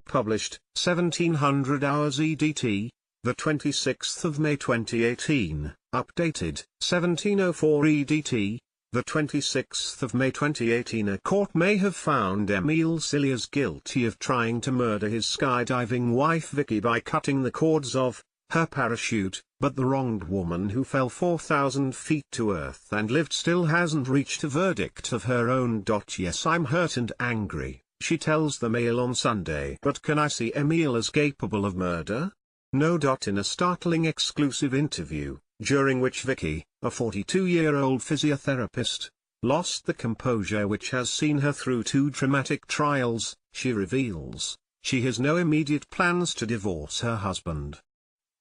published, 1700 hours EDT, the 26th of May 2018, updated, 1704 EDT, the 26th of May 2018. A court may have found Emile Cilliers guilty of trying to murder his skydiving wife Vicky by cutting the cords of her parachute, but the wronged woman who fell 4,000 feet to earth and lived still hasn't reached a verdict of her own. Yes, I'm hurt and angry, she tells the Mail on Sunday. But can I see Emile as capable of murder? No. In a startling exclusive interview, during which Vicky, a 42-year-old physiotherapist, lost the composure which has seen her through 2 traumatic trials, she reveals she has no immediate plans to divorce her husband.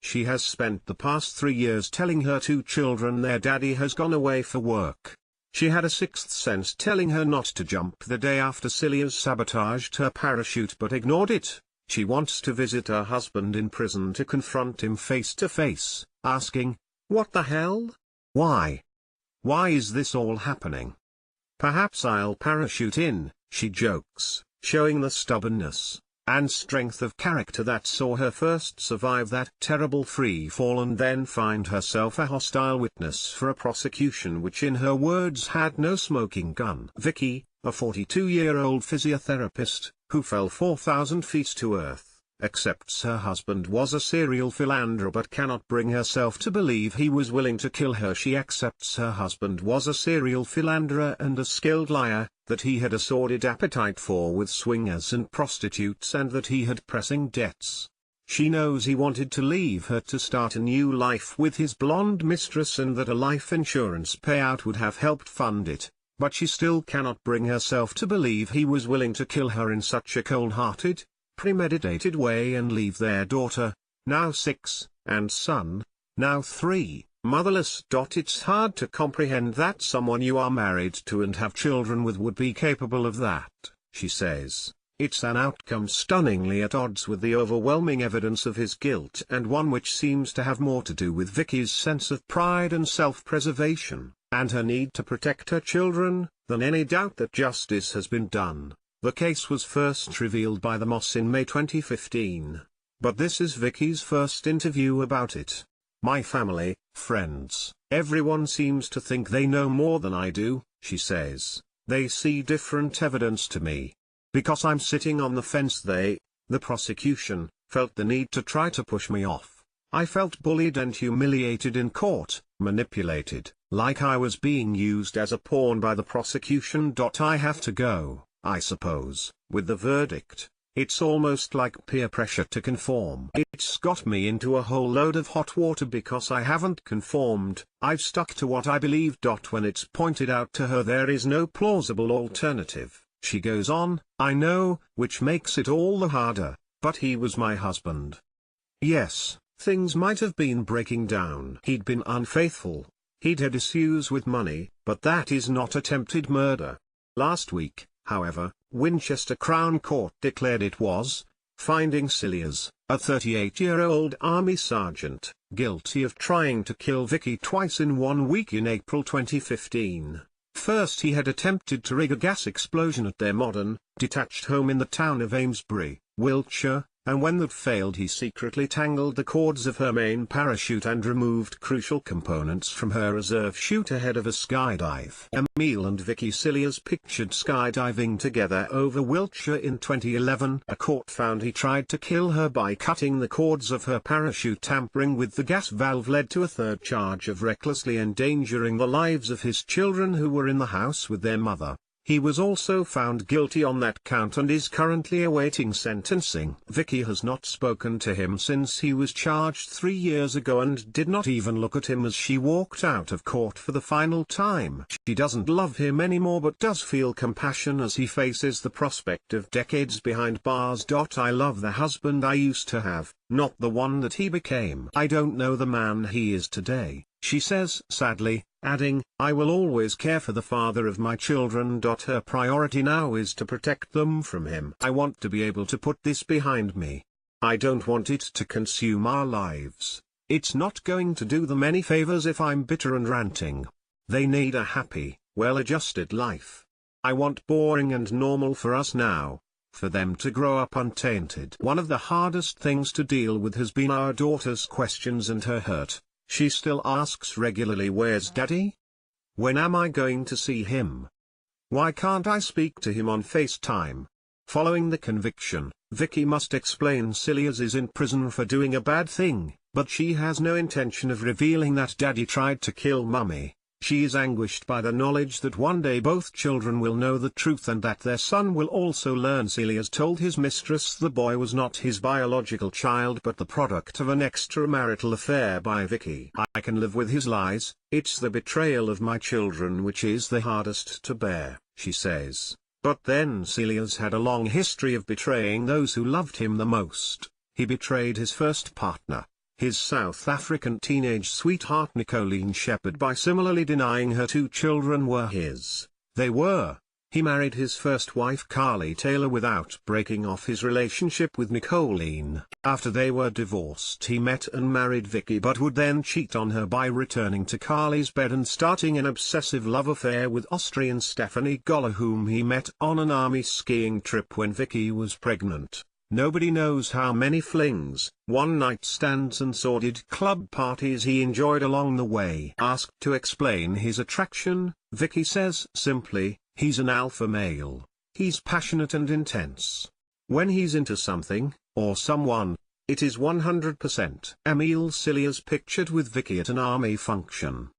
She has spent the past 3 years telling her 2 children their daddy has gone away for work. She had a sixth sense telling her not to jump the day after Cilliers sabotaged her parachute but ignored it. She wants to visit her husband in prison to confront him face to face, asking, "What the hell? Why? Why is this all happening? Perhaps I'll parachute in," she jokes, showing the stubbornness and strength of character that saw her first survive that terrible free fall and then find herself a hostile witness for a prosecution which in her words had no smoking gun. Vicky, a 42-year-old physiotherapist, who fell 4,000 feet to earth, accepts her husband was a serial philanderer but cannot bring herself to believe he was willing to kill her. She accepts her husband was a serial philanderer and a skilled liar, that he had a sordid appetite for with swingers and prostitutes and that he had pressing debts. She knows he wanted to leave her to start a new life with his blonde mistress and that a life insurance payout would have helped fund it, but she still cannot bring herself to believe he was willing to kill her in such a cold-hearted, premeditated way and leave their daughter, now 6, and son, now 3, motherless. It's hard to comprehend that someone you are married to and have children with would be capable of that, she says. It's an outcome stunningly at odds with the overwhelming evidence of his guilt and one which seems to have more to do with Vicky's sense of pride and self-preservation, and her need to protect her children, than any doubt that justice has been done. The case was first revealed by the Moss in May 2015. But this is Vicky's first interview about it. My family, friends, everyone seems to think they know more than I do, she says. They see different evidence to me. Because I'm sitting on the fence the prosecution, felt the need to try to push me off. I felt bullied and humiliated in court, manipulated, like I was being used as a pawn by the prosecution. I have to go, I suppose, with the verdict. It's almost like peer pressure to conform. It's got me into a whole load of hot water because I haven't conformed. I've stuck to what I believe. When it's pointed out to her there is no plausible alternative, she goes on, I know, which makes it all the harder, but he was my husband. Yes, things might have been breaking down. He'd been unfaithful. He'd had issues with money, but that is not attempted murder. Last week, however, Winchester Crown Court declared it was, finding Cilliers, a 38-year-old Army sergeant, guilty of trying to kill Vicky twice in 1 week in April 2015. First he had attempted to rig a gas explosion at their modern, detached home in the town of Amesbury, Wiltshire, and when that failed he secretly tangled the cords of her main parachute and removed crucial components from her reserve chute ahead of a skydive. Emile and Vicky Cilliers pictured skydiving together over Wiltshire in 2011. A court found he tried to kill her by cutting the cords of her parachute. Tampering with the gas valve led to a third charge of recklessly endangering the lives of his children who were in the house with their mother. He was also found guilty on that count and is currently awaiting sentencing. Vicky has not spoken to him since he was charged 3 years ago and did not even look at him as she walked out of court for the final time. She doesn't love him anymore but does feel compassion as he faces the prospect of decades behind bars. I love the husband I used to have, not the one that he became. I don't know the man he is today, she says sadly, adding, I will always care for the father of my children. Her priority now is to protect them from him. I want to be able to put this behind me. I don't want it to consume our lives. It's not going to do them any favors if I'm bitter and ranting. They need a happy, well-adjusted life. I want boring and normal for us now. for them to grow up untainted. One of the hardest things to deal with has been our daughter's questions and her hurt. She still asks regularly, "Where's Daddy? When am I going to see him? Why can't I speak to him on FaceTime?" Following the conviction, Vicky must explain Cilliers is in prison for doing a bad thing, but she has no intention of revealing that Daddy tried to kill Mummy. She is anguished by the knowledge that one day both children will know the truth and that their son will also learn. Cilliers told his mistress the boy was not his biological child but the product of an extramarital affair by Vicky. "I can live with his lies, it's the betrayal of my children which is the hardest to bear," she says. But then Cilliers had a long history of betraying those who loved him the most. He betrayed his first partner, his South African teenage sweetheart Nicoline Shepherd, by similarly denying her 2 children were his. They were. He married his first wife Carly Taylor without breaking off his relationship with Nicoline. After they were divorced he met and married Vicky, but would then cheat on her by returning to Carly's bed and starting an obsessive love affair with Austrian Stephanie Goller, whom he met on an army skiing trip when Vicky was pregnant. Nobody knows how many flings, one-night stands and sordid club parties he enjoyed along the way. Asked to explain his attraction, Vicky says simply, "He's an alpha male. He's passionate and intense. When he's into something, or someone, it is 100%. Emile Cilliers pictured with Vicky at an army function.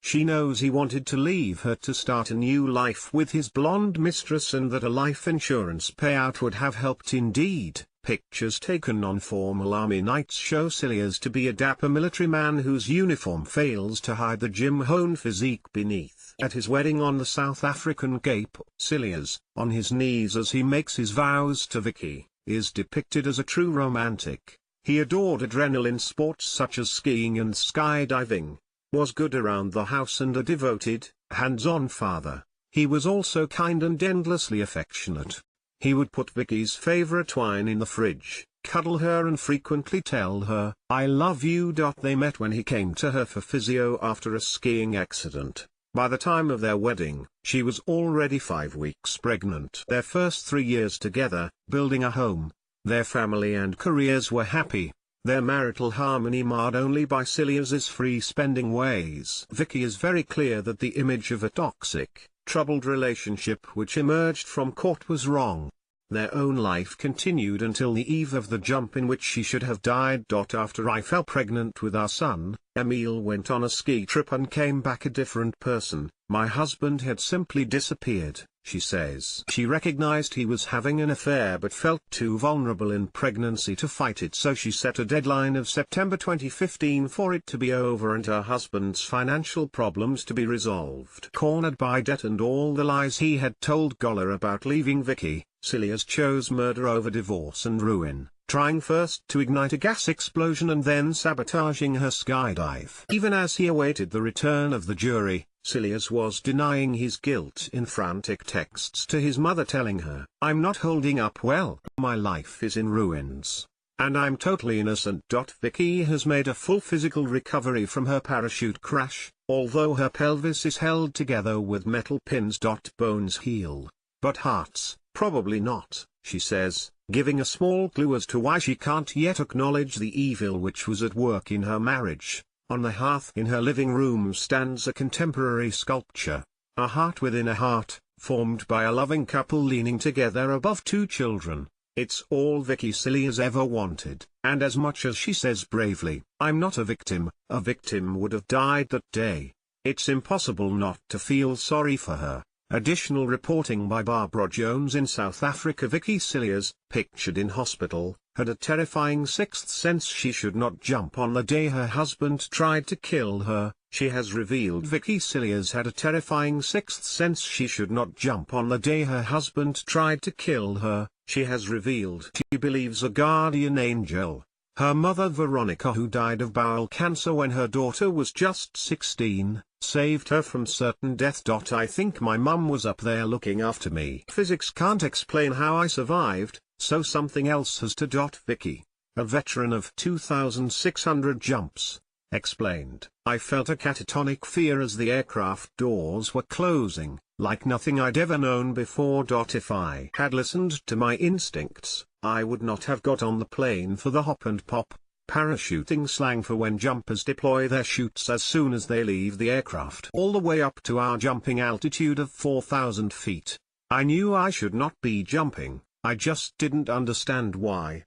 She knows he wanted to leave her to start a new life with his blonde mistress and that a life insurance payout would have helped indeed. Pictures taken on formal army nights show Cilliers to be a dapper military man whose uniform fails to hide the Jim Hone physique beneath. At his wedding on the South African Cape, Cilliers, on his knees as he makes his vows to Vicky, is depicted as a true romantic. He adored adrenaline sports such as skiing and skydiving, was good around the house and a devoted, hands-on father. He was also kind and endlessly affectionate. He would put Vicky's favorite wine in the fridge, cuddle her and frequently tell her, "I love you." They met when he came to her for physio after a skiing accident. By the time of their wedding, she was already 5 weeks pregnant. Their first 3 years together, building a home, their family and careers were happy. Their marital harmony marred only by Cilliers' free-spending ways. Vicky is very clear that the image of a toxic, troubled relationship which emerged from court was wrong. Their own life continued until the eve of the jump in which she should have died. "After I fell pregnant with our son, Emile went on a ski trip and came back a different person. My husband had simply disappeared," she says. She recognized he was having an affair but felt too vulnerable in pregnancy to fight it, so she set a deadline of September 2015 for it to be over and her husband's financial problems to be resolved. Cornered by debt and all the lies he had told Goller about leaving Vicky, Cilliers chose murder over divorce and ruin, trying first to ignite a gas explosion and then sabotaging her skydive. Even as he awaited the return of the jury, Cilliers was denying his guilt in frantic texts to his mother, telling her, "I'm not holding up well, my life is in ruins, and I'm totally innocent." Vicky has made a full physical recovery from her parachute crash, although her pelvis is held together with metal pins. Bones heal, but hearts, probably not, she says, giving a small clue as to why she can't yet acknowledge the evil which was at work in her marriage. On the hearth in her living room stands a contemporary sculpture, a heart within a heart, formed by a loving couple leaning together above 2 children. It's all Vicky Cilliers ever wanted, and as much as she says bravely, "I'm not a victim would have died that day," it's impossible not to feel sorry for her. Additional reporting by Barbara Jones in South Africa. Vicky Cilliers, pictured in hospital, had a terrifying sixth sense she should not jump on the day her husband tried to kill her. She has revealed Vicky Cilliers had a terrifying sixth sense she should not jump on the day her husband tried to kill her. She has revealed she believes a guardian angel, her mother Veronica, who died of bowel cancer when her daughter was just 16, saved her from certain death. "I think my mum was up there looking after me. Physics can't explain how I survived, so something else has to." Vicky, a veteran of 2,600 jumps, explained, "I felt a catatonic fear as the aircraft doors were closing. like nothing I'd ever known before. If I had listened to my instincts, I would not have got on the plane for the hop and pop, parachuting slang for when jumpers deploy their chutes as soon as they leave the aircraft, all the way up to our jumping altitude of 4,000 feet. I knew I should not be jumping, I just didn't understand why.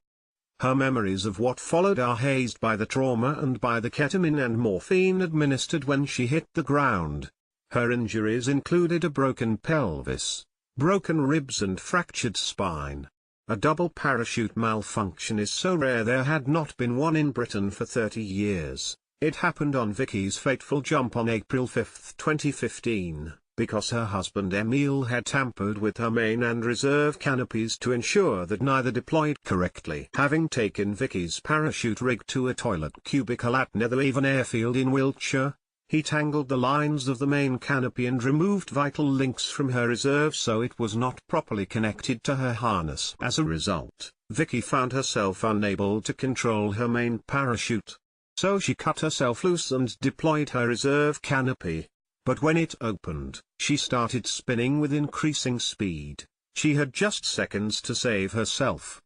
Her memories of what followed are hazed by the trauma and by the ketamine and morphine administered when she hit the ground. Her injuries included a broken pelvis, broken ribs and fractured spine. A double parachute malfunction is so rare there had not been one in Britain for 30 years. It happened on Vicky's fateful jump on April 5, 2015. Because her husband Emile had tampered with her main and reserve canopies to ensure that neither deployed correctly. Having taken Vicky's parachute rig to a toilet cubicle at Netheravon Airfield in Wiltshire, he tangled the lines of the main canopy and removed vital links from her reserve so it was not properly connected to her harness. As a result, Vicky found herself unable to control her main parachute. So she cut herself loose and deployed her reserve canopy. But when it opened, she started spinning with increasing speed. She had just seconds to save herself.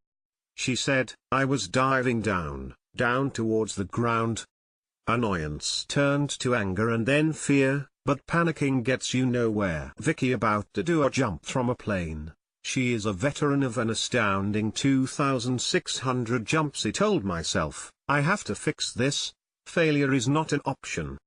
She said, "I was diving down towards the ground." Annoyance turned to anger and then fear, but panicking gets you nowhere. Vicky about to do a jump from a plane. She is a veteran of an astounding 2,600 jumps. I told myself, I have to fix this. Failure is not an option.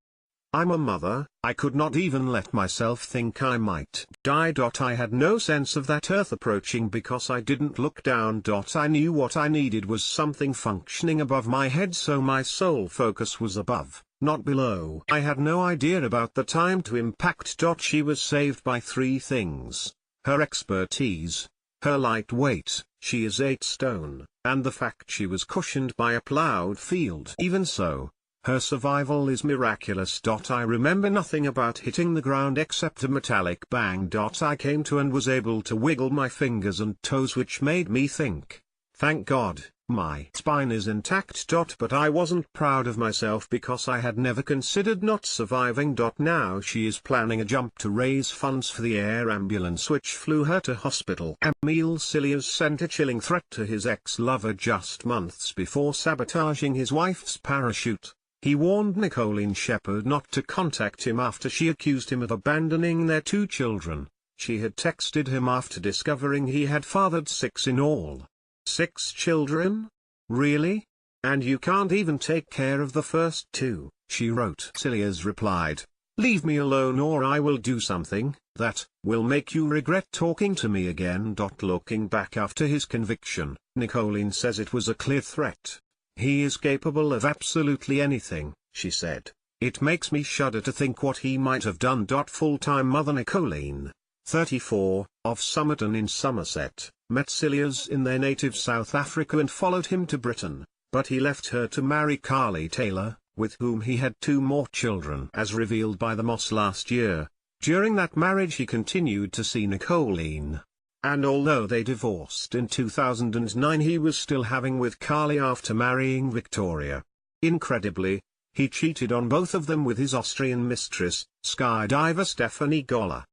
I'm a mother, I could not even let myself think I might die. I had no sense of that earth approaching because I didn't look down. I knew what I needed was something functioning above my head, so my sole focus was above, not below. I had no idea about the time to impact. She was saved by three things: her expertise, her light weight, she is 8 stone, and the fact she was cushioned by a plowed field. Even so, her survival is miraculous. I remember nothing about hitting the ground except a metallic bang. I came to and was able to wiggle my fingers and toes, which made me think, thank God, my spine is intact. But I wasn't proud of myself because I had never considered not surviving. Now she is planning a jump to raise funds for the air ambulance which flew her to hospital. Emile Cilliers sent a chilling threat to his ex-lover just months before sabotaging his wife's parachute. He warned Nicolene Shepherd not to contact him after she accused him of abandoning their 2 children. She had texted him after discovering he had fathered 6 in all. 6 children? Really? And you can't even take care of the first 2, she wrote. Cilliers replied, "Leave me alone or I will do something that will make you regret talking to me again." Looking back after his conviction, Nicolene says it was a clear threat. "He is capable of absolutely anything," she said. "It makes me shudder to think what he might have done." Full-time mother Nicolene, 34, of Somerton in Somerset, met Cilliers in their native South Africa and followed him to Britain, but he left her to marry Carly Taylor, with whom he had 2 more children. As revealed by the Moss last year, during that marriage he continued to see Nicolene. And although they divorced in 2009, he was still having with Carly after marrying Victoria. Incredibly, he cheated on both of them with his Austrian mistress, skydiver Stephanie Goller.